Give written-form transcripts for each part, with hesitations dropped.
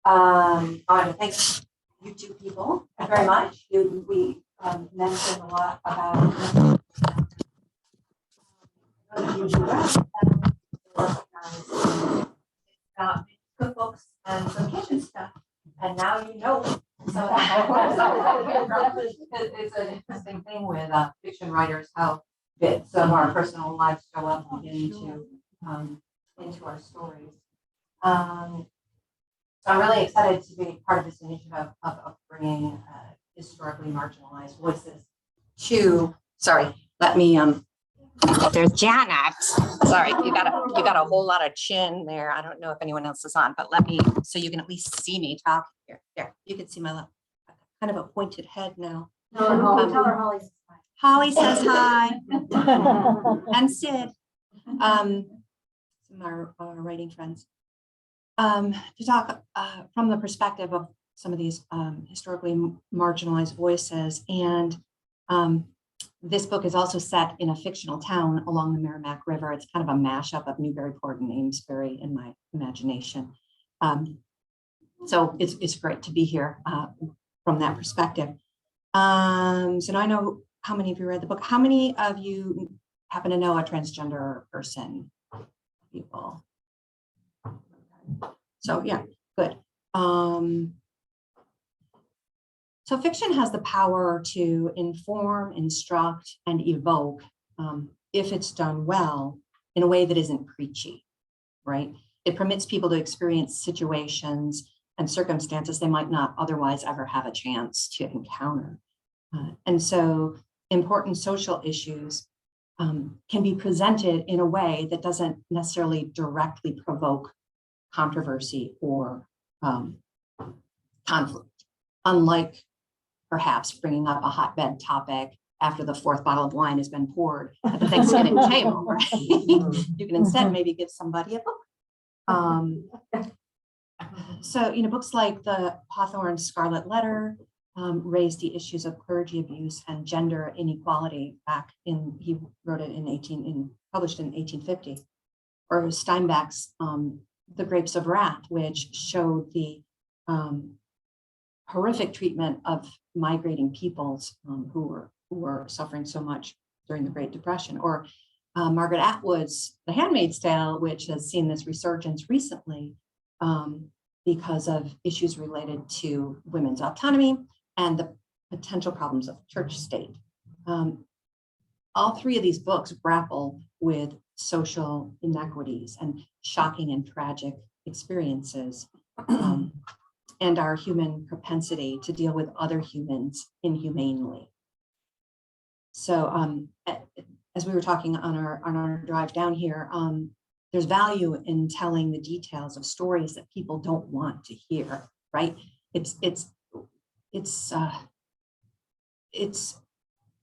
I want to thank you two people very much. We mentioned a lot about cookbooks and some kitchen stuff, and now you know some of that. It's an interesting thing with fiction writers, how bits of our personal lives show up into our stories. So I'm really excited to be part of this initiative of bringing historically marginalized voices to. Sorry, let me. There's Janet. Sorry, you got a whole lot of chin there. I don't know if anyone else is on, but let me, so you can at least see me talk here. There, you can see my kind of a pointed head now. No, tell her Holly says hi. Holly says hi, and Sid, our writing friends, to talk from the perspective of some of these historically marginalized voices. And this book is also set in a fictional town along the Merrimack River. It's kind of a mashup of Newburyport and Amesbury in my imagination. So it's great to be here from that perspective. So now I know how many of you read the book. How many of you happen to know a transgender person? People. So yeah, good. So fiction has the power to inform, instruct, and evoke if it's done well in a way that isn't preachy, right? It permits people to experience situations and circumstances they might not otherwise ever have a chance to encounter. And so important social issues can be presented in a way that doesn't necessarily directly provoke controversy or conflict, unlike perhaps bringing up a hotbed topic after the fourth bottle of wine has been poured at the Thanksgiving table, right? You can instead maybe give somebody a book. So, books like the Hawthorne Scarlet Letter raised the issues of clergy abuse and gender inequality he wrote it published in 1850, or Steinbeck's The Grapes of Wrath, which showed the horrific treatment of migrating peoples who were suffering so much during the Great Depression, or Margaret Atwood's The Handmaid's Tale, which has seen this resurgence recently because of issues related to women's autonomy and the potential problems of church state. All three of these books grapple with social inequities and shocking and tragic experiences, and our human propensity to deal with other humans inhumanely. So as we were talking on our drive down here, there's value in telling the details of stories that people don't want to hear, right? It's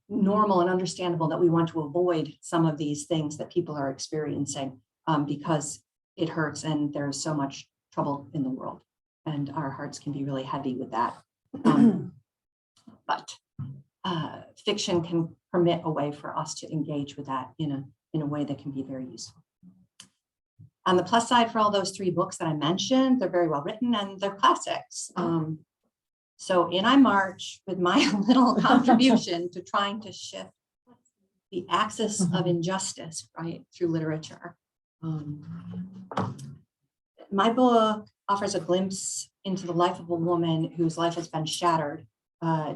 normal and understandable that we want to avoid some of these things that people are experiencing because it hurts and there's so much trouble in the world, and our hearts can be really heavy with that. But fiction can permit a way for us to engage with that in a way that can be very useful. On the plus side, for all those three books that I mentioned, they're very well written and they're classics. So in I march with my little contribution to trying to shift the axis of injustice, right, through literature. My book offers a glimpse into the life of a woman whose life has been shattered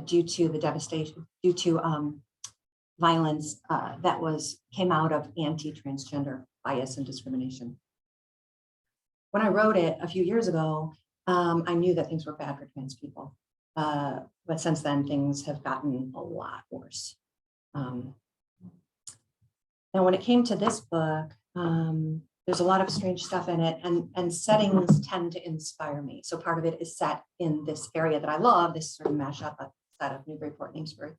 due to the devastation, due to violence that came out of anti-transgender bias and discrimination. When I wrote it a few years ago, I knew that things were bad for trans people. But since then, things have gotten a lot worse. Now, when it came to this book, there's a lot of strange stuff in it, and settings tend to inspire me. So part of it is set in this area that I love, this sort of mashup set of Newburyport and Amesbury.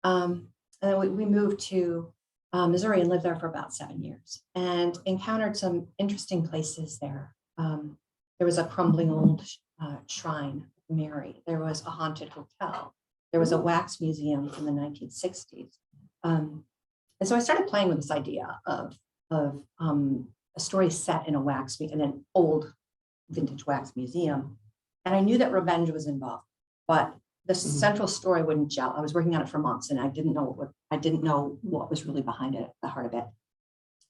And then we moved to Missouri and lived there for about 7 years and encountered some interesting places there. There was a crumbling old shrine, Mary. There was a haunted hotel. There was a wax museum from the 1960s. And so I started playing with this idea of a story set in in an old vintage wax museum And I knew that revenge was involved, but the central story wouldn't gel. I was working on it for months and I didn't know what was really behind it, the heart of it.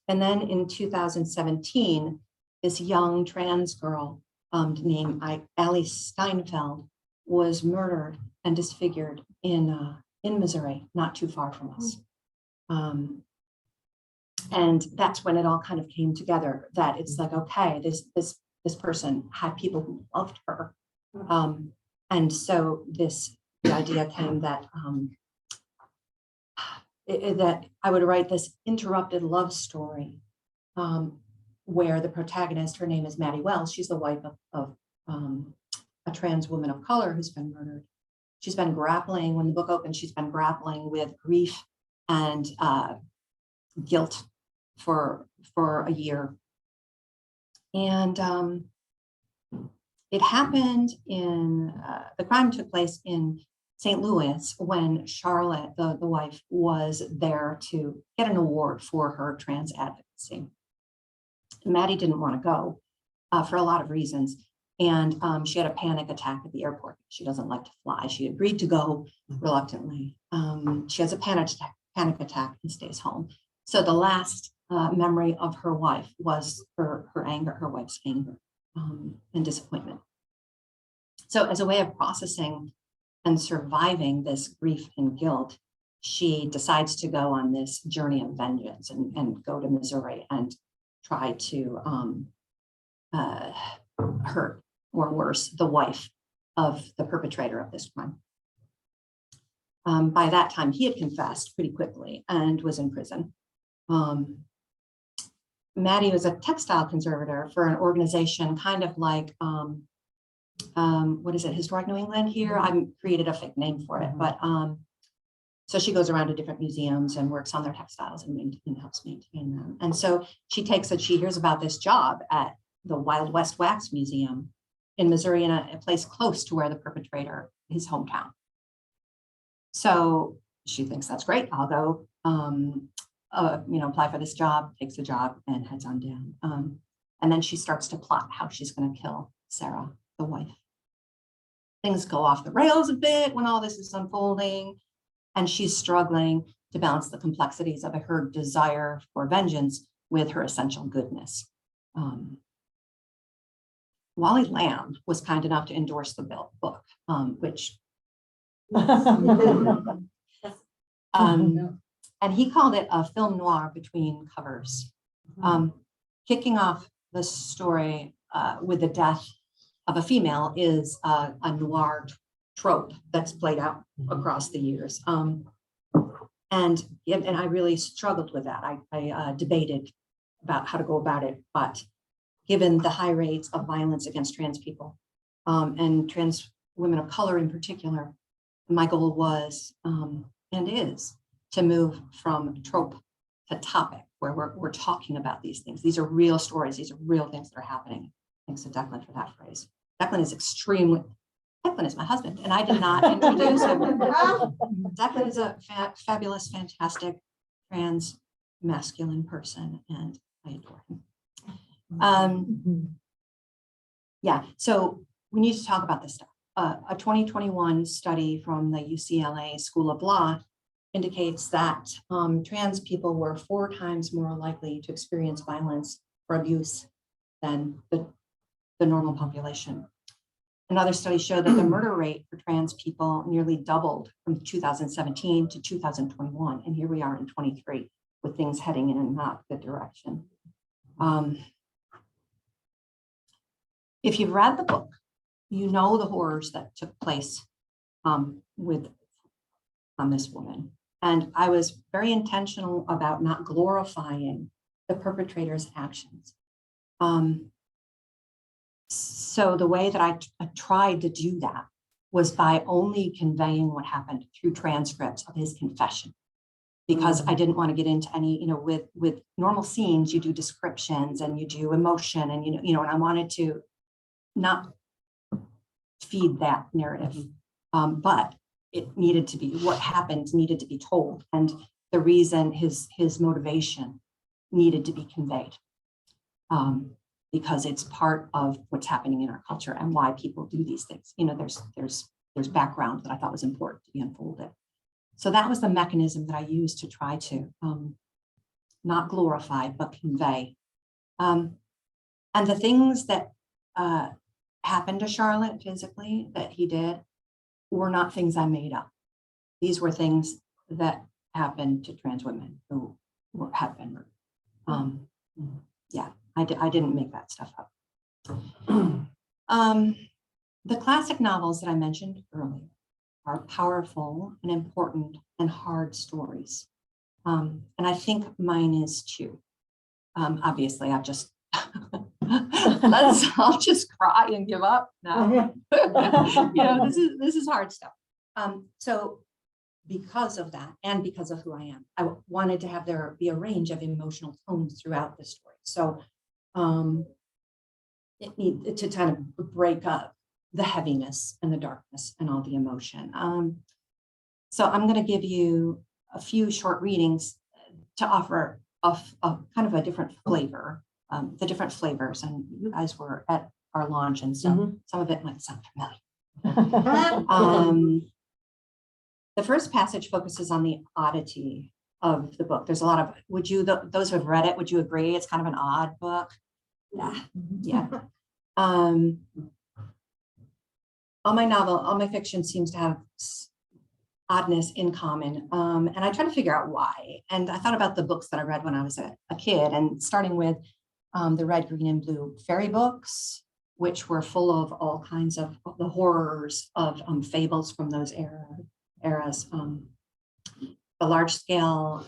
And then in 2017, this young trans girl named Allie Steinfeld was murdered and disfigured in Missouri, not too far from us. And that's when it all kind of came together, that it's like, okay, this person had people who loved her. And so the idea came that that I would write this interrupted love story where the protagonist, her name is Maddie Wells, she's the wife of a trans woman of color who's been murdered. She's been grappling, when the book opens, she's been grappling with grief and guilt for a year. And it happened the crime took place in St. Louis when Charlotte, the wife, was there to get an award for her trans advocacy. Maddie didn't want to go for a lot of reasons. And she had a panic attack at the airport. She doesn't like to fly. She agreed to go reluctantly. She has a panic attack and stays home. So the last memory of her wife was her anger, her wife's anger and disappointment. So as a way of processing and surviving this grief and guilt, she decides to go on this journey of vengeance and go to Missouri and try to hurt, or worse, the wife of the perpetrator of this crime. By that time, he had confessed pretty quickly and was in prison. Maddie was a textile conservator for an organization kind of like, what is it, Historic New England here? I created a fake name for it, but so she goes around to different museums and works on their textiles and helps maintain them. And so she hears about this job at the Wild West Wax Museum in Missouri, in a place close to where the perpetrator, his hometown. So she thinks that's great. I'll go, apply for this job, takes the job, and heads on down. And then she starts to plot how she's going to kill Sarah, the wife. Things go off the rails a bit when all this is unfolding, and she's struggling to balance the complexities of her desire for vengeance with her essential goodness. Wally Lamb was kind enough to endorse the book, which and he called it a film noir between covers, kicking off the story with the death of a female is a noir trope that's played out across the years. And I really struggled with that. I debated about how to go about it, but given the high rates of violence against trans people and trans women of color in particular, my goal was and is to move from trope to topic, where we're talking about these things. These are real stories. These are real things that are happening. Thanks to Declan for that phrase. Declan is my husband, and I did not introduce him. Declan is a fabulous, fantastic, trans masculine person, and I adore him. Yeah, so we need to talk about this stuff. A 2021 study from the UCLA School of Law indicates that trans people were 4 times more likely to experience violence or abuse than the normal population. Another study showed that the murder rate for trans people nearly doubled from 2017 to 2021. And here we are in 23 with things heading in a not good direction. If you've read the book, you know the horrors that took place on this woman. And I was very intentional about not glorifying the perpetrator's actions. So the way that I tried to do that was by only conveying what happened through transcripts of his confession, because I didn't want to get into any, with normal scenes, you do descriptions and you do emotion and, and I wanted to not feed that narrative, but it needed to be, what happened needed to be told, and the reason, his motivation needed to be conveyed. because it's part of what's happening in our culture and why people do these things. You know, there's background that I thought was important to be unfolded. So that was the mechanism that I used to try to not glorify, but convey. And the things that happened to Charlotte physically that he did were not things I made up. These were things that happened to trans women who have been murdered. Yeah, I didn't make that stuff up. The classic novels that I mentioned earlier are powerful and important and hard stories. And I think mine is too. Obviously, I'll just cry and give up now. You know, this is hard stuff. So because of that, and because of who I am, I wanted to have there be a range of emotional tones throughout the story. So it needed to kind of break up the heaviness and the darkness and all the emotion. So I'm going to give you a few short readings to offer a kind of a different flavor, the different flavors. And you guys were at our launch, and so some of it might sound familiar. The first passage focuses on the oddity of the book. There's a lot of, those who have read it, would you agree it's kind of an odd book? Yeah. All my fiction seems to have oddness in common. And I try to figure out why. And I thought about the books that I read when I was a kid, and starting with the red, green, and blue fairy books, which were full of all kinds of the horrors of fables from those eras. The large scale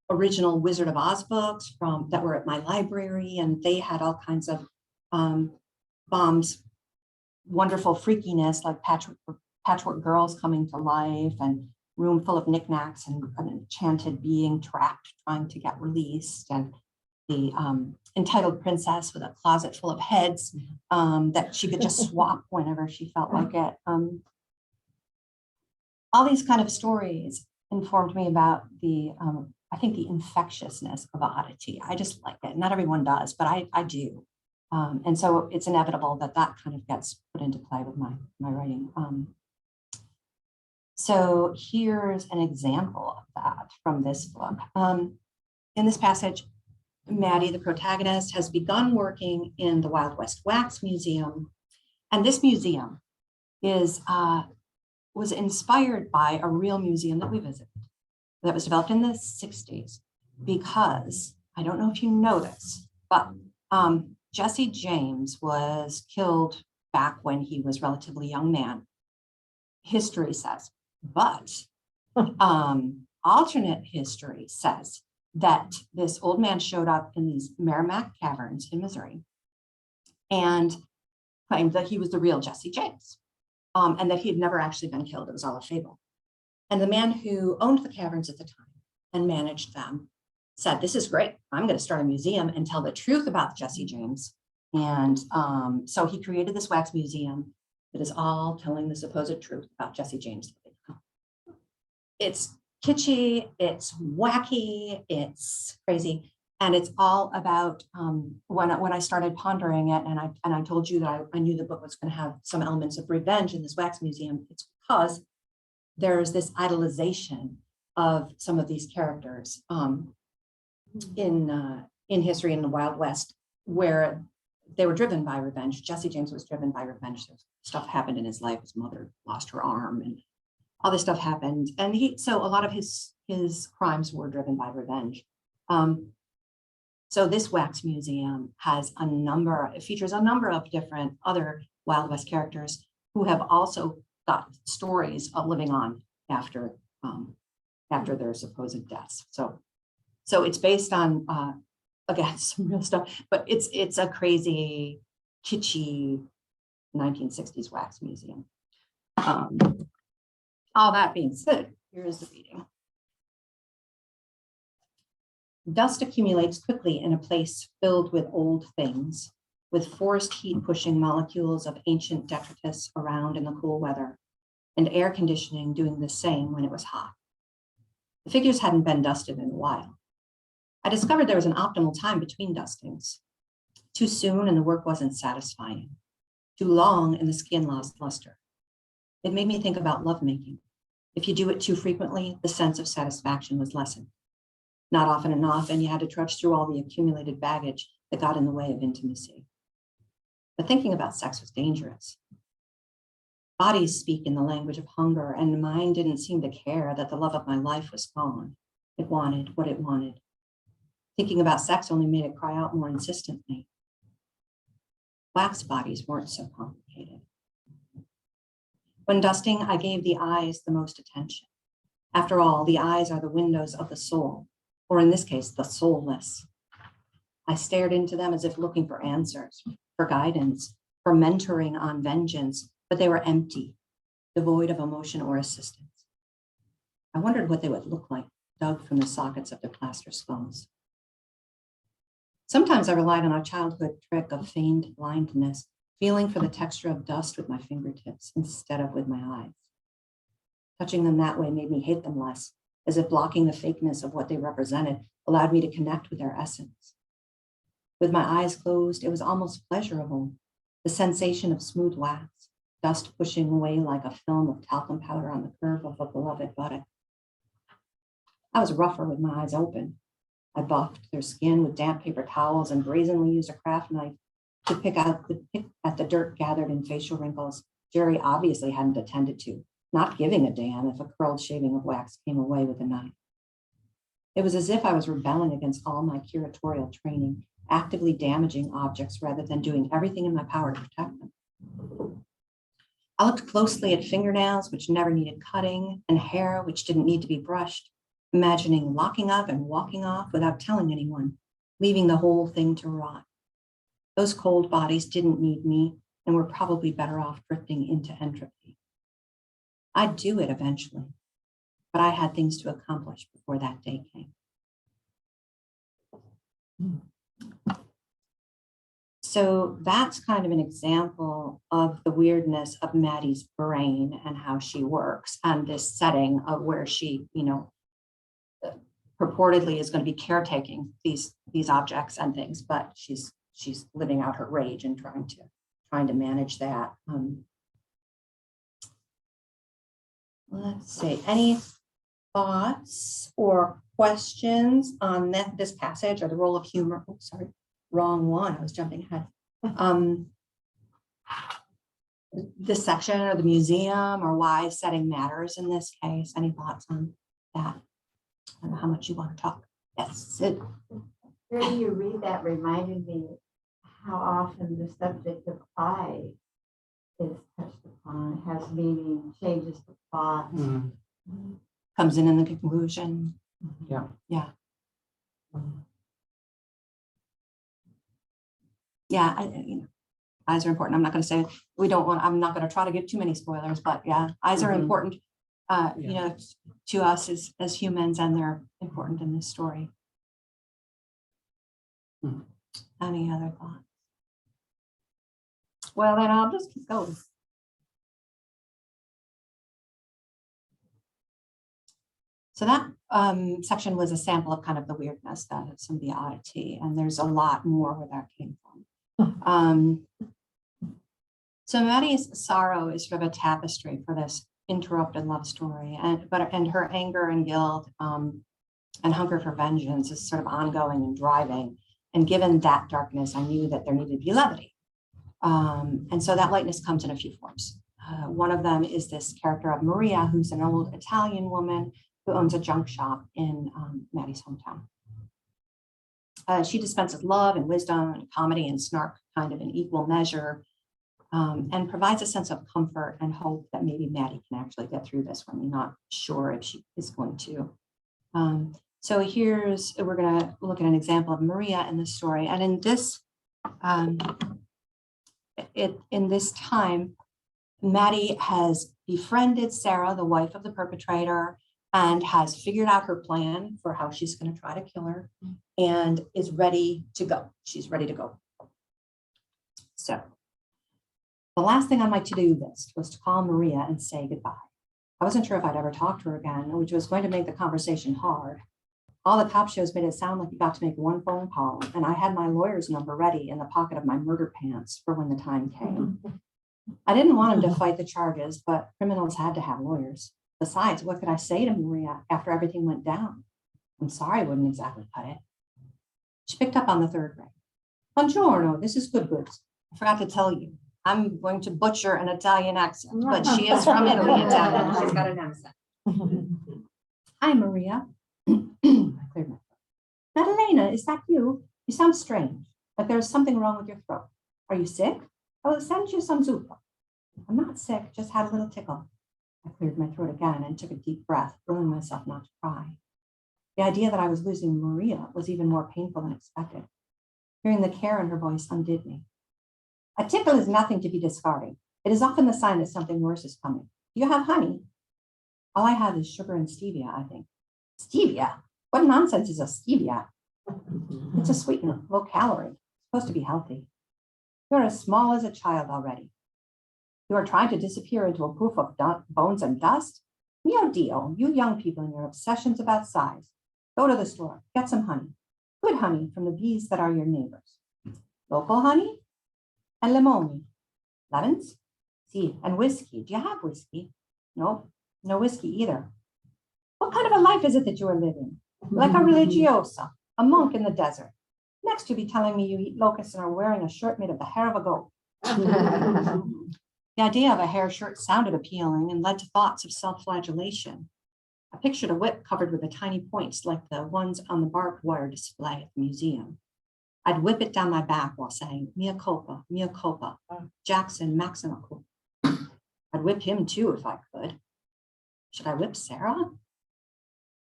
original Wizard of Oz books that were at my library, and they had all kinds of bombs, wonderful freakiness, like patchwork girls coming to life, and room full of knickknacks, and an enchanted being trapped trying to get released, and the entitled princess with a closet full of heads that she could just swap whenever she felt like it. All these kind of stories informed me about I think the infectiousness of oddity. I just like it. Not everyone does, but I do. And so it's inevitable that kind of gets put into play with my writing. So here's an example of that from this book. In this passage, Maddie, the protagonist, has begun working in the Wild West Wax Museum. And this museum was inspired by a real museum that we visited that was developed in the 60s, because I don't know if you know this, but Jesse James was killed back when he was a relatively young man, history says. But alternate history says that this old man showed up in these Merrimack Caverns in Missouri and claimed that he was the real Jesse James, and that he had never actually been killed. It was all a fable. And the man who owned the caverns at the time and managed them said, "This is great. I'm going to start a museum and tell the truth about Jesse James." And so he created this wax museum that is all telling the supposed truth about Jesse James. It's kitschy, it's wacky, it's crazy. And it's all about when I started pondering it, and I told you that I knew the book was going to have some elements of revenge in this wax museum. It's because there's this idolization of some of these characters in history in the Wild West, where they were driven by revenge. Jesse James was driven by revenge. Stuff happened in his life. His mother lost her arm, and all this stuff happened. And so a lot of his crimes were driven by revenge. So this wax museum features a number of different other Wild West characters who have also got stories of living on after their supposed deaths. So it's based on again some real stuff, but it's a crazy, kitschy 1960s wax museum. All that being said, here is the reading. Dust accumulates quickly in a place filled with old things, with forest heat pushing molecules of ancient detritus around in the cool weather, and air conditioning doing the same when it was hot. The figures hadn't been dusted in a while. I discovered there was an optimal time between dustings. Too soon and the work wasn't satisfying. Too long and the skin lost luster. It made me think about lovemaking. If you do it too frequently, the sense of satisfaction was lessened. Not often enough, and you had to trudge through all the accumulated baggage that got in the way of intimacy. But thinking about sex was dangerous. Bodies speak in the language of hunger, and mine didn't seem to care that the love of my life was gone. It wanted what it wanted. Thinking about sex only made it cry out more insistently. Wax bodies weren't so complicated. When dusting, I gave the eyes the most attention. After all, the eyes are the windows of the soul, or in this case, the soulless. I stared into them as if looking for answers, for guidance, for mentoring on vengeance, but they were empty, devoid of emotion or assistance. I wondered what they would look like, dug from the sockets of their plaster skulls. Sometimes I relied on a childhood trick of feigned blindness, feeling for the texture of dust with my fingertips instead of with my eyes. Touching them that way made me hate them less, as if blocking the fakeness of what they represented allowed me to connect with their essence. With my eyes closed, it was almost pleasurable, the sensation of smooth wax, dust pushing away like a film of talcum powder on the curve of a beloved buttock. I was rougher with my eyes open. I buffed their skin with damp paper towels and brazenly used a craft knife to pick at the dirt gathered in facial wrinkles Jerry obviously hadn't attended to, not giving a damn if a curled shaving of wax came away with the knife. It was as if I was rebelling against all my curatorial training, actively damaging objects rather than doing everything in my power to protect them. I looked closely at fingernails, which never needed cutting, and hair, which didn't need to be brushed, imagining locking up and walking off without telling anyone, leaving the whole thing to rot. Those cold bodies didn't need me and were probably better off drifting into entropy. I'd do it eventually, but I had things to accomplish before that day came. So that's kind of an example of the weirdness of Maddie's brain and how she works, and this setting of where she, purportedly is going to be caretaking these objects and things, but she's living out her rage and trying to manage that. Let's see, any thoughts or questions on this passage or the role of humor? Oh, sorry, wrong one. I was jumping ahead. This section or the museum or why setting matters in this case. Any thoughts on that? I don't know how much you want to talk. Yes, Sid. Hearing you read that reminded me how often the subject of I is touched upon, has meaning, changes the plot. Comes in the conclusion. Yeah. Yeah. Yeah, eyes are important. I'm not going to say I'm not going to try to give too many spoilers, but yeah, eyes are important, to us as humans, and they're important in this story. Any other thoughts? Well, then I'll just keep going. So that section was a sample of kind of the weirdness, some of the oddity, and there's a lot more where that came from. So Maddie's sorrow is sort of a tapestry for this interrupted love story, and her anger and guilt and hunger for vengeance is sort of ongoing and driving. And given that darkness, I knew that there needed to be levity. And so that lightness comes in a few forms. One of them is this character of Maria, who's an old Italian woman who owns a junk shop in Maddie's hometown. She dispenses love and wisdom and comedy and snark kind of in equal measure, and provides a sense of comfort and hope that maybe Maddie can actually get through this when you're not sure if she is going to. So we're going to look at an example of Maria in this story. And in this, in this time, Maddie has befriended Sarah, the wife of the perpetrator, and has figured out her plan for how she's going to try to kill her and is ready to go. She's ready to go. So the last thing on my to-do list was to call Maria and say goodbye. I wasn't sure if I'd ever talk to her again, which was going to make the conversation hard. All the cop shows made it sound like you got to make one phone call, and I had my lawyer's number ready in the pocket of my murder pants for when the time came. I didn't want him to fight the charges, but criminals had to have lawyers. Besides, what could I say to Maria after everything went down? I'm sorry wouldn't exactly cut it. She picked up on the third ring. Buongiorno, this is Good Goods. I forgot to tell you, I'm going to butcher an Italian accent, but she is from Italy, Italian. She's got an accent. Hi, Maria. I cleared my throat. Madalena, is that you? You sound strange, like there's something wrong with your throat. Are you sick? I will send you some zuppa. I'm not sick, just had a little tickle. I cleared my throat again and took a deep breath, willing myself not to cry. The idea that I was losing Maria was even more painful than expected. Hearing the care in her voice undid me. A tickle is nothing to be discarded. It is often the sign that something worse is coming. Do you have honey? All I have is sugar and stevia, I think. Stevia? What nonsense is a stevia? It's a sweetener, low calorie, supposed to be healthy. You're as small as a child already. You are trying to disappear into a poof of bones and dust? Mio Dio, you young people and your obsessions about size. Go to the store, get some honey. Good honey from the bees that are your neighbors. Local honey? And limoni. Lemons? See, and whiskey. Do you have whiskey? Nope, no whiskey either. What kind of a life is it that you are living? Like a religiosa, a monk in the desert. Next, you'll be telling me you eat locusts and are wearing a shirt made of the hair of a goat. The idea of a hair shirt sounded appealing and led to thoughts of self-flagellation. I pictured a whip covered with the tiny points like the ones on the barbed wire display at the museum. I'd whip it down my back while saying, mea culpa, Jackson, Maxima culpa. I'd whip him too if I could. Should I whip Sarah?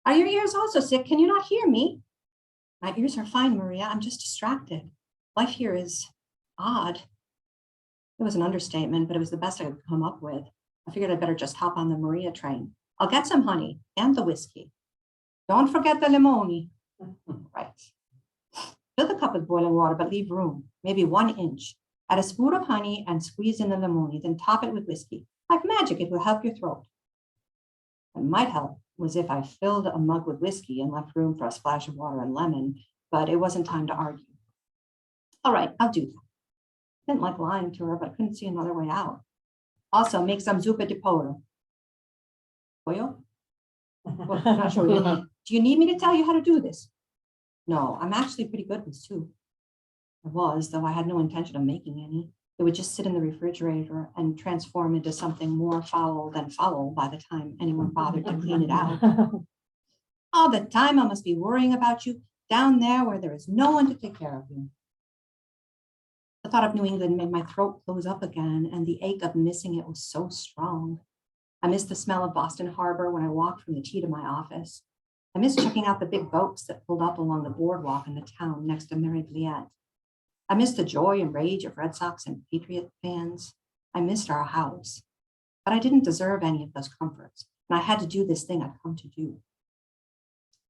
Are your ears also sick? Can you not hear me? My ears are fine, Maria. I'm just distracted. Life here is odd. It was an understatement, but it was the best I could come up with. I figured I'd better just hop on the Maria train. I'll get some honey and the whiskey. Don't forget the limoni. Right. Fill the cup with boiling water, but leave room, maybe 1 inch. Add a spoon of honey and squeeze in the limoni, then top it with whiskey. Like magic, it will help your throat. What might help was if I filled a mug with whiskey and left room for a splash of water and lemon, but it wasn't time to argue. All right, I'll do that. I didn't like lying to her, but I couldn't see another way out. Also, make some zuppa di pollo. Pollo? Well, I'm not sure. Do you need me to tell you how to do this? No, I'm actually pretty good with soup. I was, though I had no intention of making any. It would just sit in the refrigerator and transform into something more foul than foul by the time anyone bothered to clean it out. All the time I must be worrying about you down there where there is no one to take care of you. The thought of New England made my throat close up again, and the ache of missing it was so strong. I missed the smell of Boston Harbor when I walked from the tee to my office. I missed checking out the big boats that pulled up along the boardwalk in the town next to Mary Bliet. I missed the joy and rage of Red Sox and Patriot fans. I missed our house, but I didn't deserve any of those comforts, and I had to do this thing I'd come to do.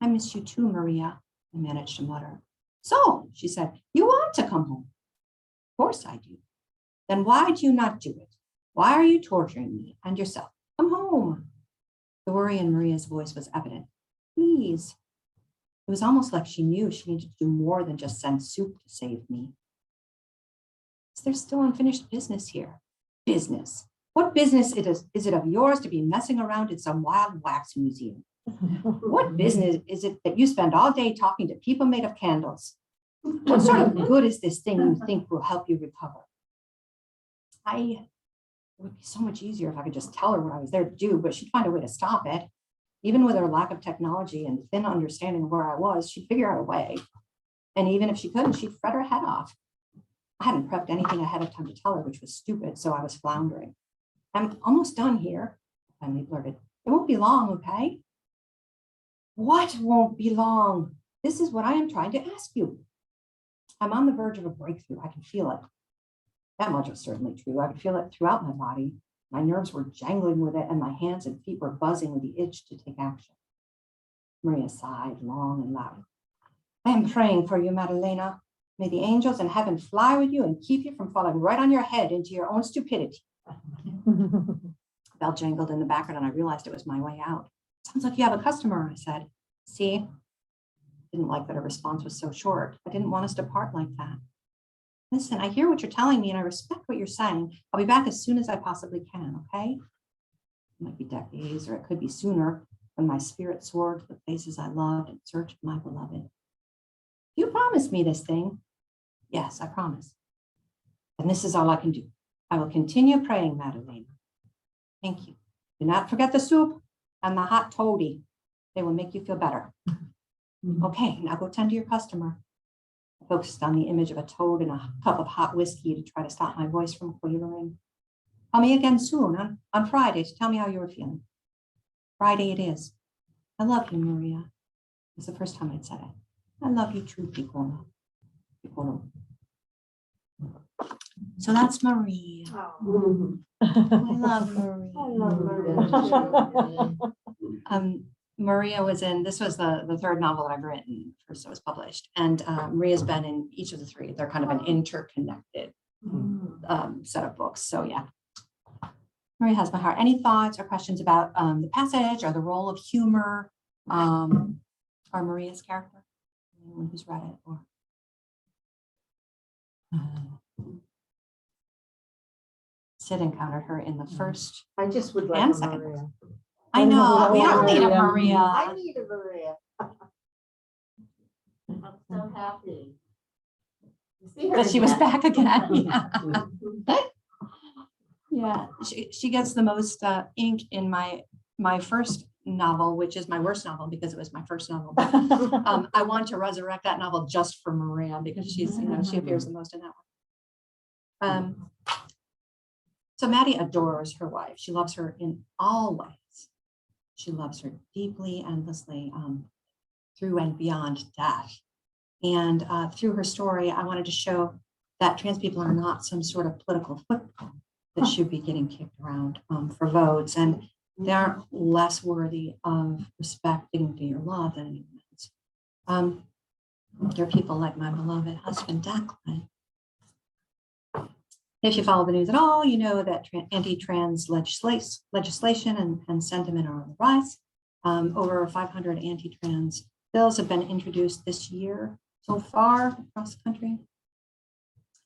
I miss you too, Maria, I managed to mutter. So, she said, you want to come home? Of course I do. Then why do you not do it? Why are you torturing me and yourself? Come home. The worry in Maria's voice was evident. Please. It was almost like she knew she needed to do more than just send soup to save me. Is there still unfinished business here? Business? What business is it of yours to be messing around in some wild wax museum? What business is it that you spend all day talking to people made of candles? What sort of good is this thing you think will help you recover? It would be so much easier if I could just tell her what I was there to do, but she'd find a way to stop it. Even with her lack of technology and thin understanding of where I was, she'd figure out a way. And even if she couldn't, she'd fret her head off. I hadn't prepped anything ahead of time to tell her, which was stupid, so I was floundering. I'm almost done here, I finally blurted. It won't be long, okay? What won't be long? This is what I am trying to ask you. I'm on the verge of a breakthrough. I can feel it. That much was certainly true. I could feel it throughout my body. My nerves were jangling with it, and my hands and feet were buzzing with the itch to take action. Maria sighed long and loud. I am praying for you, Madalena. May the angels in heaven fly with you and keep you from falling right on your head into your own stupidity. The bell jangled in the background, and I realized it was my way out. Sounds like you have a customer, I said. See? didn't like that her response was so short. I didn't want us to part like that. Listen, I hear what you're telling me and I respect what you're saying. I'll be back as soon as I possibly can, okay? It might be decades or it could be sooner when my spirit soared to the places I loved in search of my beloved. You promised me this thing. Yes, I promise. And this is all I can do. I will continue praying, Madalena. Thank you. Do not forget the soup and the hot toddy. They will make you feel better. Okay, now go tend to your customer. I focused on the image of a toad and a cup of hot whiskey to try to stop my voice from quavering. Call me again soon on Friday to tell me how you were feeling. Friday it is. I love you, Maria. It's the first time I'd said it. I love you too, Piccolo. Piccolo. So that's Maria. Oh. I love Maria. I love Maria. Maria was in, this was the third novel I've written, first it was published. And Maria's been in each of the three. They're kind of an interconnected set of books. So yeah, Maria has my heart. Any thoughts or questions about the passage or the role of humor or Maria's character? Anyone who's read it or Sid encountered her in the first I just would like and a second. Maria. I know, we all need a I Maria. need a Maria. I'm so happy. to see her That she was again. back again. Yeah. Yeah, she gets the most ink in my first novel, which is my worst novel because it was my first novel. But, I want to resurrect that novel just for Maria because she's, she appears the most in that one. So Maddie adores her wife. She loves her in all ways. She loves her deeply, endlessly, through and beyond death. And through her story, I wanted to show that trans people are not some sort of political football that should be getting kicked around for votes. And they aren't less worthy of respect, dignity, or love than anyone else. They're people like my beloved husband, Declan. If you follow the news at all, you know that anti-trans legislation and sentiment are on the rise. Over 500 anti-trans bills have been introduced this year so far across the country.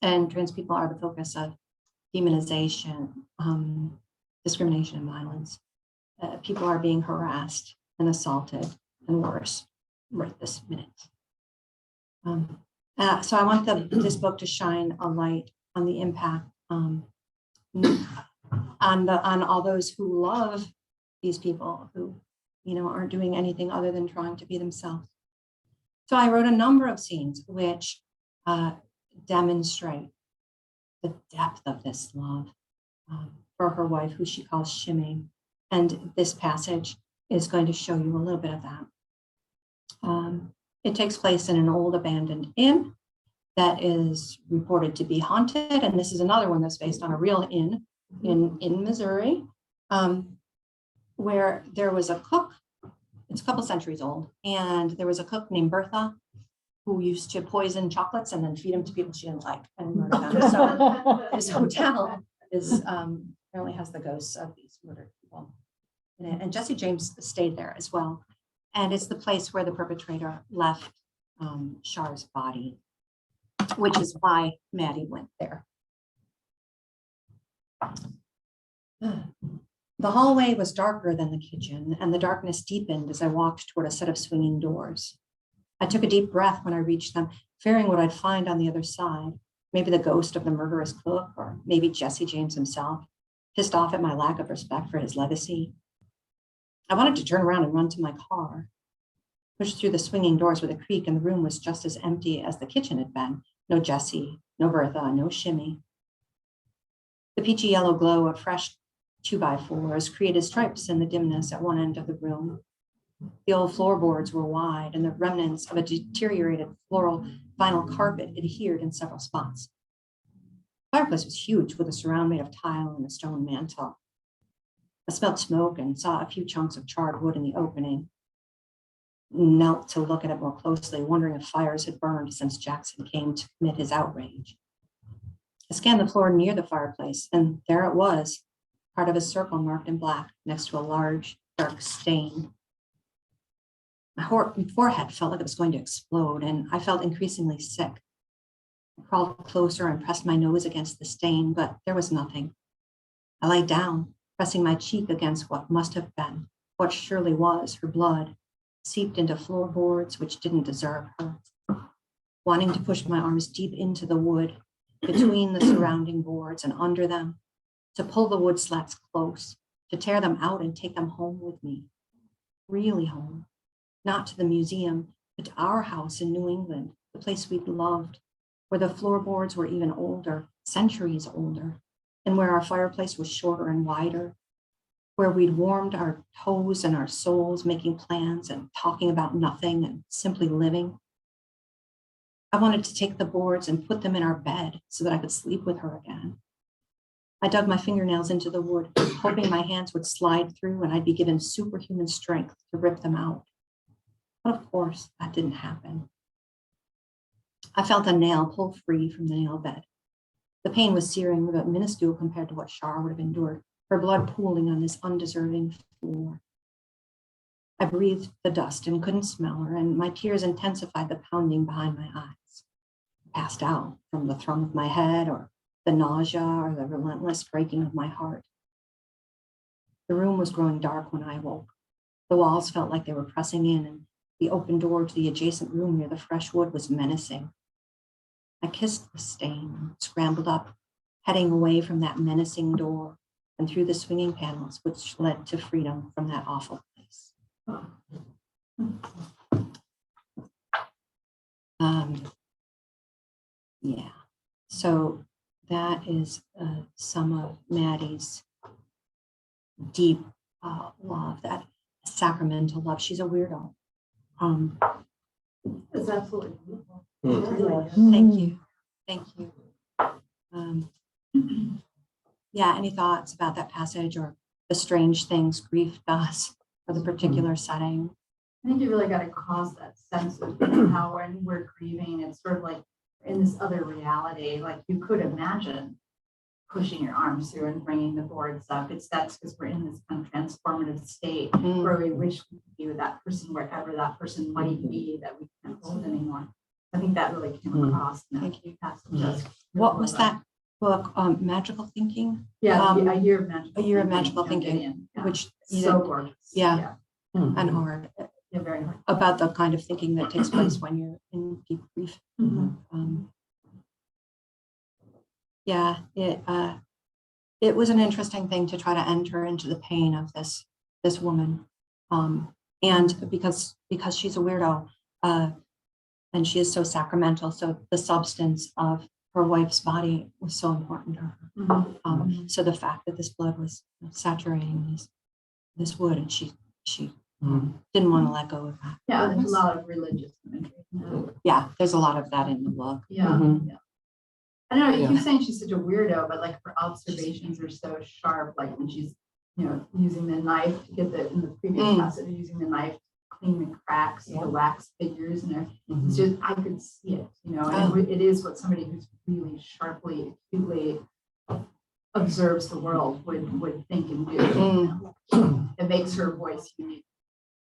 And trans people are the focus of demonization, discrimination, and violence. People are being harassed and assaulted and worse right this minute. So I want this book to shine a light on the impact on all those who love these people who aren't doing anything other than trying to be themselves. So I wrote a number of scenes which demonstrate the depth of this love for her wife, who she calls Shimmy. And this passage is going to show you a little bit of that. It takes place in an old abandoned inn that is reported to be haunted. And this is another one that's based on a real inn in Missouri, where there was a cook. It's a couple centuries old. And there was a cook named Bertha who used to poison chocolates and then feed them to people she didn't like and murder them. So this hotel is apparently has the ghosts of these murdered people in it. And Jesse James stayed there as well. And it's the place where the perpetrator left Char's body, which is why Maddie went there. The hallway was darker than the kitchen, and the darkness deepened as I walked toward a set of swinging doors. I took a deep breath when I reached them, fearing what I'd find on the other side. Maybe the ghost of the murderous cook, or maybe Jesse James himself, pissed off at my lack of respect for his legacy. I wanted to turn around and run to my car. Pushed through the swinging doors with a creak, and the room was just as empty as the kitchen had been. No Jesse, no Bertha, no Shimmy. The peachy yellow glow of fresh 2x4s created stripes in the dimness at one end of the room. The old floorboards were wide, and the remnants of a deteriorated floral vinyl carpet adhered in several spots. The fireplace was huge, with a surround made of tile and a stone mantel. I smelled smoke and saw a few chunks of charred wood in the opening. Knelt to look at it more closely, wondering if fires had burned since Jackson came to commit his outrage. I scanned the floor near the fireplace, and there it was, part of a circle marked in black next to a large, dark stain. My forehead felt like it was going to explode, and I felt increasingly sick. I crawled closer and pressed my nose against the stain, but there was nothing. I lay down, pressing my cheek against what must have been, what surely was, her blood, seeped into floorboards which didn't deserve her. Wanting to push my arms deep into the wood, between the surrounding boards and under them, to pull the wood slats close, to tear them out and take them home with me. Really home, not to the museum, but to our house in New England, the place we'd loved, where the floorboards were even older, centuries older, and where our fireplace was shorter and wider, where we'd warmed our toes and our souls, making plans and talking about nothing and simply living. I wanted to take the boards and put them in our bed so that I could sleep with her again. I dug my fingernails into the wood, hoping my hands would slide through and I'd be given superhuman strength to rip them out. But of course, that didn't happen. I felt a nail pull free from the nail bed. The pain was searing, but minuscule compared to what Shar would have endured, her blood pooling on this undeserving floor. I breathed the dust and couldn't smell her, and my tears intensified the pounding behind my eyes. I passed out from the thrum of my head, or the nausea, or the relentless breaking of my heart. The room was growing dark when I awoke. The walls felt like they were pressing in, and the open door to the adjacent room near the fresh wood was menacing. I kissed the stain and scrambled up, heading away from that menacing door and through the swinging panels, which led to freedom from that awful place. Yeah, so that is some of Maddie's deep love, that sacramental love. She's a weirdo. It's absolutely beautiful. Thank you. Thank you. Yeah, any thoughts about that passage or the strange things grief does for the particular setting? I think you really got to cause that sense of how when we're grieving, it's sort of like in this other reality, like you could imagine pushing your arms through and bringing the boards up. That's because we're in this kind of transformative state where we wish we could be with that person, wherever that person might be, that we can't hold anymore. I think that really came across in that Thank you. passage. What was that book? Magical Thinking? Yeah, A Year of Magical A Year of Thinking, Magical John Thinking, Gideon. Yeah. which you So did- gorgeous. Yeah. and hard, Yeah, very hard. about the kind of thinking that takes place when you're in deep grief. Yeah, it was an interesting thing to try to enter into the pain of this woman, and because she's a weirdo, and she is so sacramental, so the substance of her wife's body was so important to her. So the fact that this blood was saturating this wood, and she didn't want to let go of that. Yeah, there's a lot of religious imagery. Yeah, there's a lot of that in the book. Yeah, yeah. I don't know, you keep saying she's such a weirdo, but like her observations are so sharp, like when she's, using the knife to get in the previous passage, using the knife to clean the cracks, the wax figures, and it's just, I could see it, and it is what somebody who's really sharply, acutely observes the world would think and do. It makes her voice unique.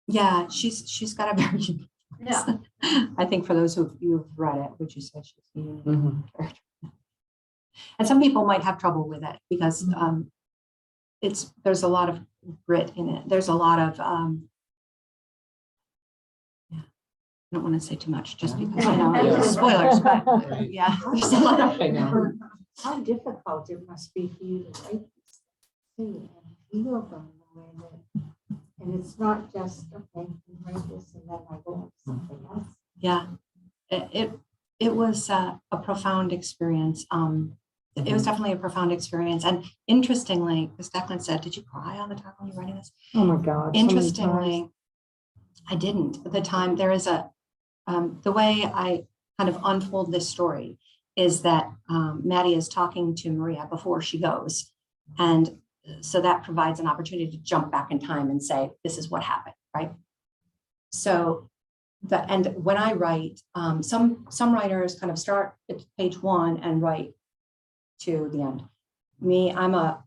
Yeah, she's got a very unique voice. Yeah. I think for those who've read it, would you say she's a unique character? And some people might have trouble with it because there's a lot of grit in it. There's a lot of I don't want to say too much just because spoilers, but yeah, there's a lot of How difficult it must be for you to write this thing and feel them the way that, and it's not just, okay, you write this and then I go on to something else. Yeah, it was a profound experience. It was definitely a profound experience. And interestingly, as Declan said, did you cry all the time when you were writing this? Oh my God. Interestingly, I didn't. At the time, there is the way I kind of unfold this story is that Maddie is talking to Maria before she goes. And so that provides an opportunity to jump back in time and say, this is what happened, right? So and when I write, some writers kind of start at page 1 and write to the end. Me, I'm a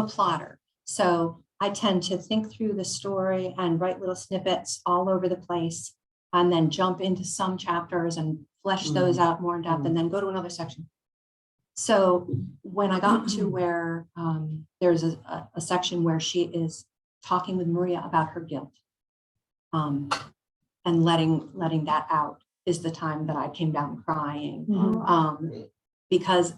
plotter. So I tend to think through the story and write little snippets all over the place, and then jump into some chapters and flesh those out more in depth, and then go to another section. So when I got to where there's a section where she is talking with Maria about her guilt, and letting that out, is the time that I came down crying, because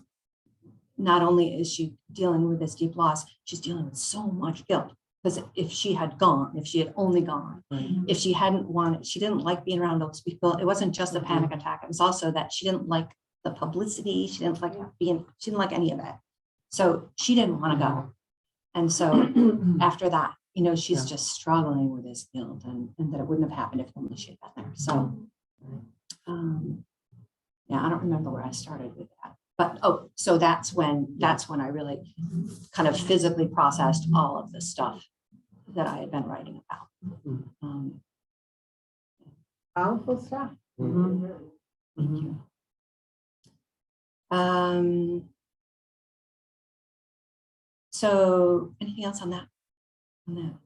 not only is she dealing with this deep loss, she's dealing with so much guilt. Because if she had only gone, if she hadn't wanted, she didn't like being around those people. It wasn't just a panic attack. It was also that she didn't like the publicity. She didn't like she didn't like any of it. So she didn't want to go. And so after that, she's just struggling with this guilt, and that it wouldn't have happened if only she had been there. So, I don't remember where I started with that. But so that's when I really kind of physically processed all of the stuff that I had been writing about. Powerful stuff. Thank you. So anything else on that?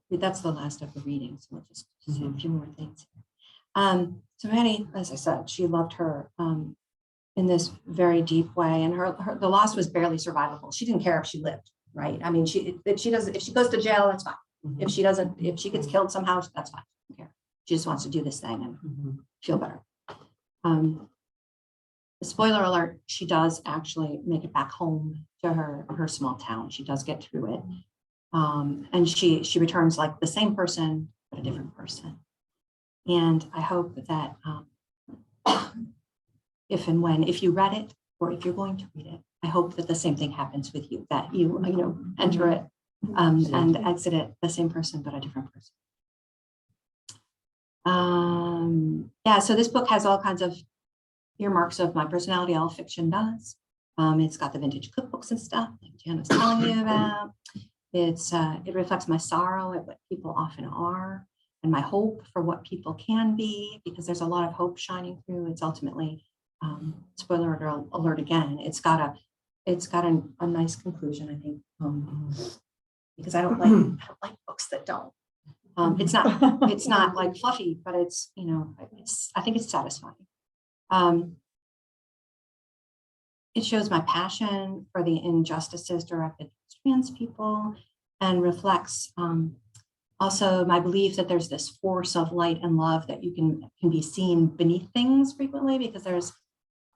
That's the last of the readings. So we'll just say a few more things. So Maddie, as I said, she loved her in this very deep way, and the loss was barely survivable. She didn't care if she lived, right? I mean, if she goes to jail, that's fine. If she gets killed somehow, that's fine. I don't care. She just wants to do this thing and feel better. Spoiler alert, she does actually make it back home to her small town. She does get through it. And she returns like the same person, but a different person. And I hope that if you read it, or if you're going to read it, I hope that the same thing happens with you, that you enter it and exit it the same person, but a different person. So this book has all kinds of earmarks of my personality. All fiction does. It's got the vintage cookbooks and stuff like Jan was telling you about. It reflects my sorrow at what people often are, and my hope for what people can be, because there's a lot of hope shining through. It's ultimately, spoiler alert again, it's got a nice conclusion, I think, because I don't like books that don't. It's not like fluffy, but I think it's satisfying. It shows my passion for the injustices directed against trans people, and reflects also my belief that there's this force of light and love that you can be seen beneath things frequently, because there's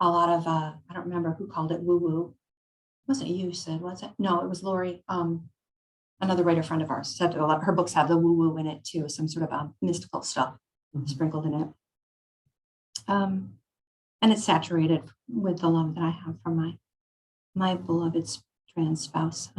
a lot of I don't remember who called it woo-woo. It wasn't you, Sid, was it? No, it was Lori. Another writer friend of ours said her books have the woo-woo in it too, some sort of mystical stuff sprinkled in it. And it's saturated with the love that I have from my beloved trans spouse.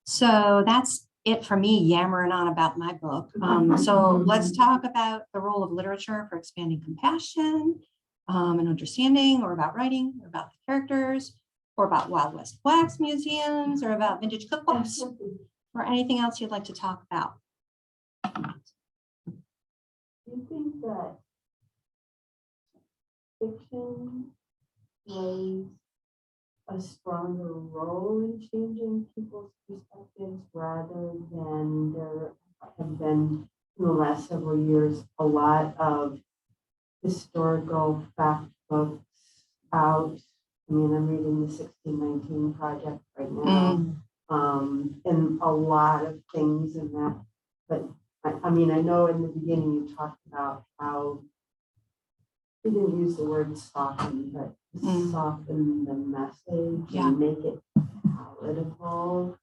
So that's it for me yammering on about my book. So let's talk about the role of literature for expanding compassion and understanding, or about writing, or about the characters, or about Wild West wax museums, or about vintage cookbooks, or anything else you'd like to talk about. Do you think that fiction plays a stronger role in changing people's perspectives, rather than there have been in the last several years a lot of historical fact books out? I mean, I'm reading the 1619 Project right now, and a lot of things in that. But I mean, I know in the beginning you talked about how you didn't use the word soften, but soften the message and make it palatable,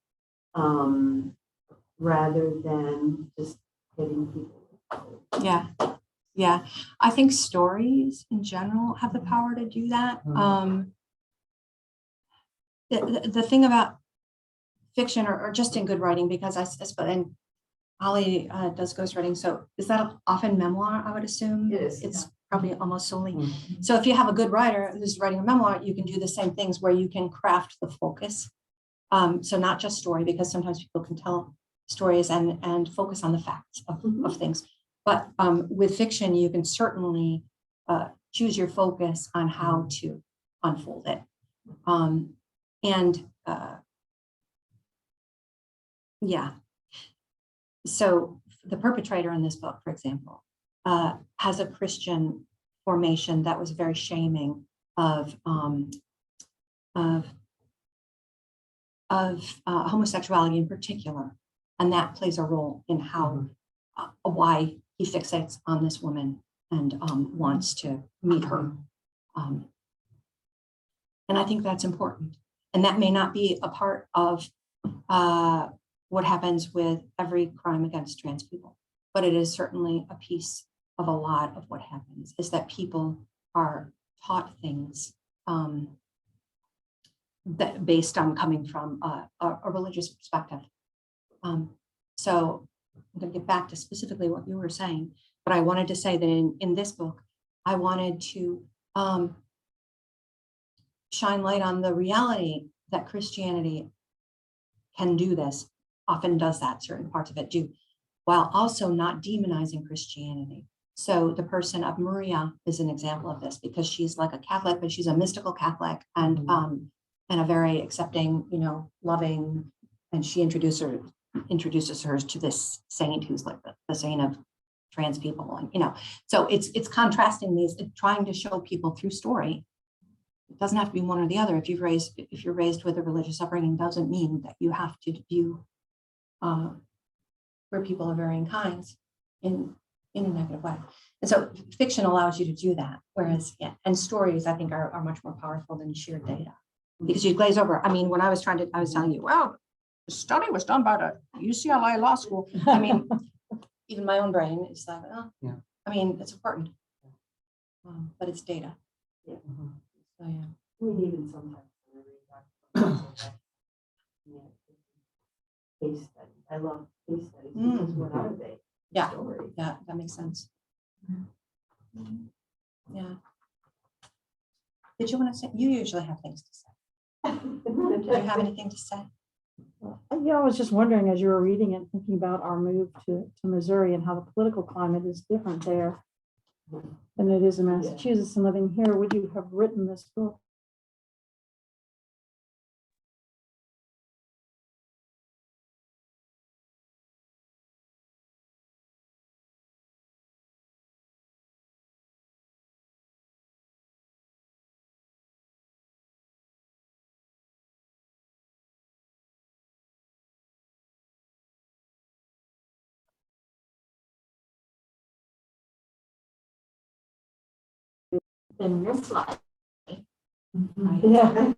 rather than just hitting people. Yeah. I think stories in general have the power to do that. The thing about fiction, or just in good writing, because and Holly does ghostwriting, so is that often memoir, I would assume? It is. It's probably almost solely. So if you have a good writer who's writing a memoir, you can do the same things where you can craft the focus. So not just story, because sometimes people can tell stories and focus on the facts of things. But with fiction, you can certainly choose your focus on how to unfold it. And Yeah. So the perpetrator in this book, for example, has a Christian formation that was very shaming of of homosexuality in particular, and that plays a role in how why he fixates on this woman and wants to meet her. And I think that's important. And that may not be a part of what happens with every crime against trans people, but it is certainly a piece of a lot of what happens, is that people are taught things that based on coming from a religious perspective. So I'm going to get back to specifically what you were saying, but I wanted to say that in this book, I wanted to shine light on the reality that Christianity can do this, often does that, certain parts of it do, while also not demonizing Christianity. So the person of Maria is an example of this, because she's like a Catholic, but she's a mystical Catholic and a very accepting, loving, and she introduces her to this saint who's like the saint of trans people, and so it's contrasting these, trying to show people through story. It doesn't have to be one or the other. If you're raised with a religious upbringing, doesn't mean that you have to view where people of varying kinds in a negative way. And so fiction allows you to do that, whereas and stories I think are much more powerful than sheer data, because you glaze over. I mean, when I was telling you, well, the study was done by the UCLA Law School. I mean, even my own brain is like, oh, yeah. I mean, it's important, but it's data. Yeah. So yeah. We even sometimes when I read case studies. I love case studies because what are they? Yeah. Stories. Yeah, that makes sense. Yeah. Did you want to say? You usually have things to say. Did you have anything to say? I was just wondering, as you were reading it, thinking about our move to Missouri and how the political climate is different there than it is in Massachusetts. And living here, would you have written this book? In this life. Yeah.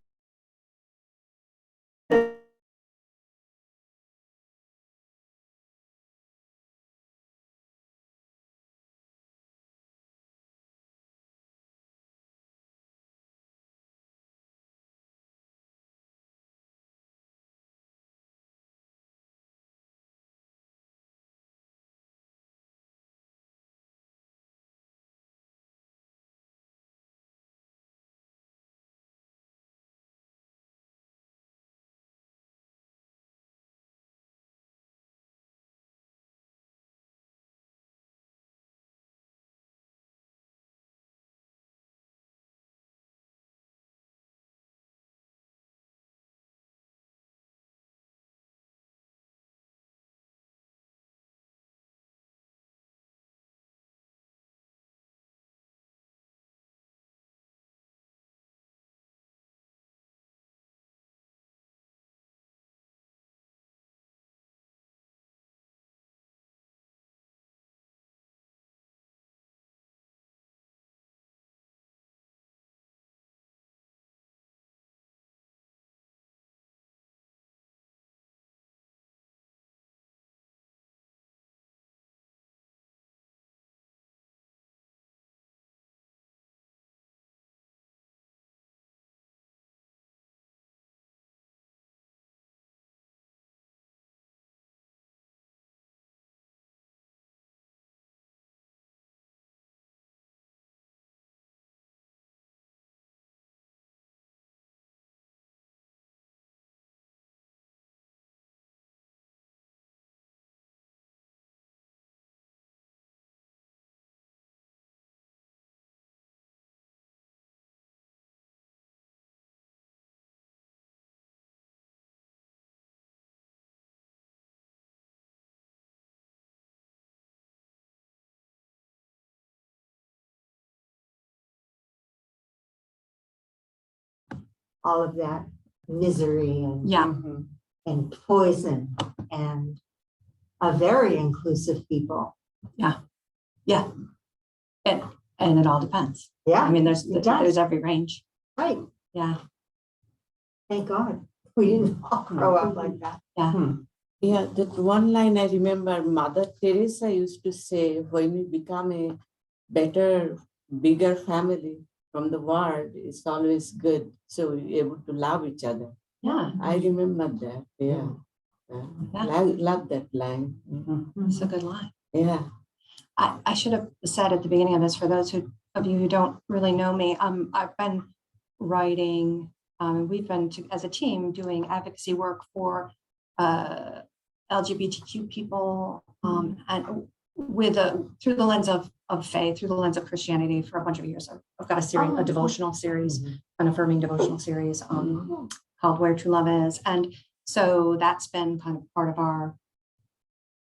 all of that misery and Yeah. and poison, and a very inclusive people. Yeah. And it all depends. Yeah, I mean, there's it does. every range. Right. Yeah. Thank God we didn't all grow up like that. Yeah. Yeah, that one line I remember Mother Teresa used to say, when we become a better, bigger family from the world, it's always good. So we're able to love each other. Yeah. I remember that. Yeah. Yeah. Love that line. It's a good line. Yeah. I should have said at the beginning of this, for those of you who don't really know me, I've been writing, we've been as a team doing advocacy work for LGBTQ people, and through the lens of faith, through the lens of Christianity for a bunch of years. I've got a series, a devotional series, an affirming devotional series called Where True Love Is. And so that's been kind of part of our,